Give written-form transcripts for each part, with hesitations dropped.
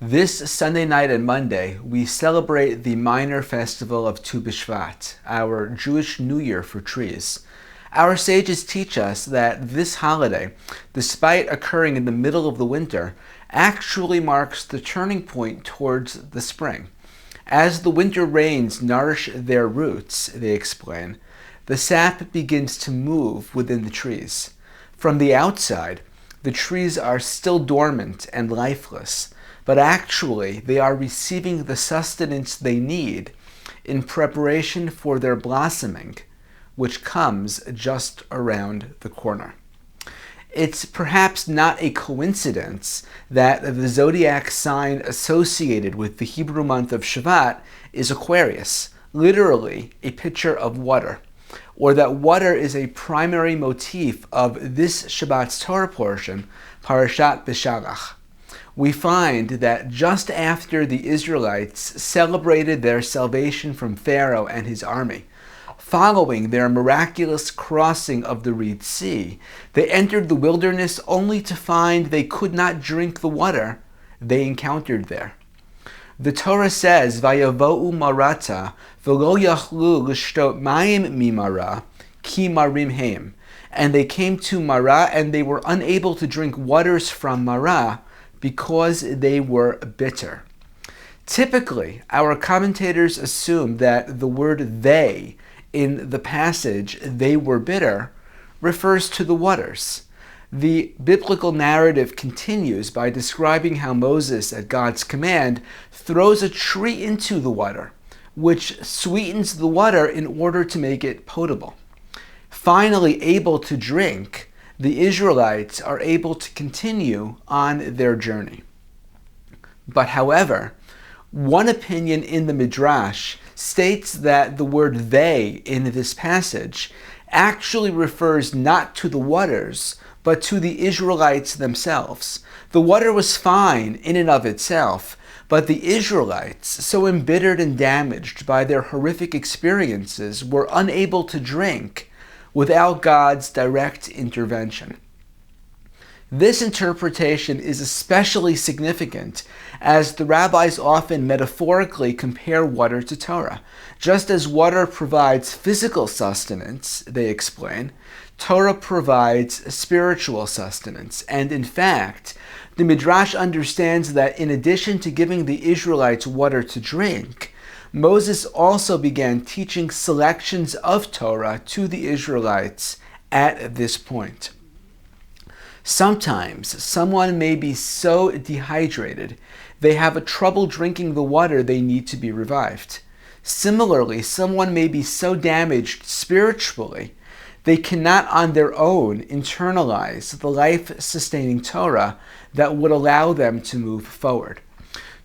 This Sunday night and Monday, we celebrate the minor festival of Tu Beshvat, our Jewish New Year for trees. Our sages teach us that this holiday, despite occurring in the middle of the winter, actually marks the turning point towards the spring. As the winter rains nourish their roots, they explain, the sap begins to move within the trees. From the outside, the trees are still dormant and lifeless, but actually they are receiving the sustenance they need in preparation for their blossoming, which comes just around the corner. It's perhaps not a coincidence that the zodiac sign associated with the Hebrew month of Shabbat is Aquarius, literally a pitcher of water, or that water is a primary motif of this Shabbat's Torah portion, Parashat Beshalach. We find that just after the Israelites celebrated their salvation from Pharaoh and his army, following their miraculous crossing of the Red Sea, they entered the wilderness only to find they could not drink the water they encountered there. The Torah says, "Vayavo'u marata, v'lo yachlu l'shtot mayim mimara, ki marim heim." And they came to Marah, and they were unable to drink waters from Marah because they were bitter. Typically, our commentators assume that the word "they" in the passage, "they were bitter," refers to the waters. The biblical narrative continues by describing how Moses, at God's command, throws a tree into the water, which sweetens the water in order to make it potable. Finally able to drink, the Israelites are able to continue on their journey. But however, one opinion in the Midrash states that the word "they" in this passage actually refers not to the waters, but to the Israelites themselves. The water was fine in and of itself, but the Israelites, so embittered and damaged by their horrific experiences, were unable to drink without God's direct intervention. This interpretation is especially significant as the rabbis often metaphorically compare water to Torah. Just as water provides physical sustenance, they explain, Torah provides spiritual sustenance. And in fact, the Midrash understands that in addition to giving the Israelites water to drink, Moses also began teaching selections of Torah to the Israelites at this point. Sometimes someone may be so dehydrated they have a trouble drinking the water they need to be revived. Similarly, someone may be so damaged spiritually they cannot on their own internalize the life-sustaining Torah that would allow them to move forward.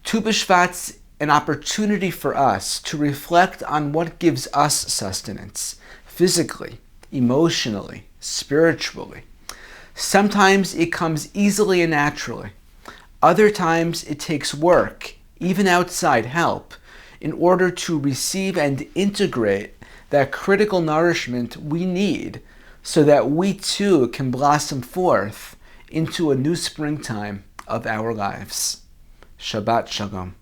Tu B'Shvat's an opportunity for us to reflect on what gives us sustenance, physically, emotionally, spiritually. Sometimes it comes easily and naturally. Other times it takes work, even outside help, in order to receive and integrate that critical nourishment we need so that we too can blossom forth into a new springtime of our lives. Shabbat Shalom.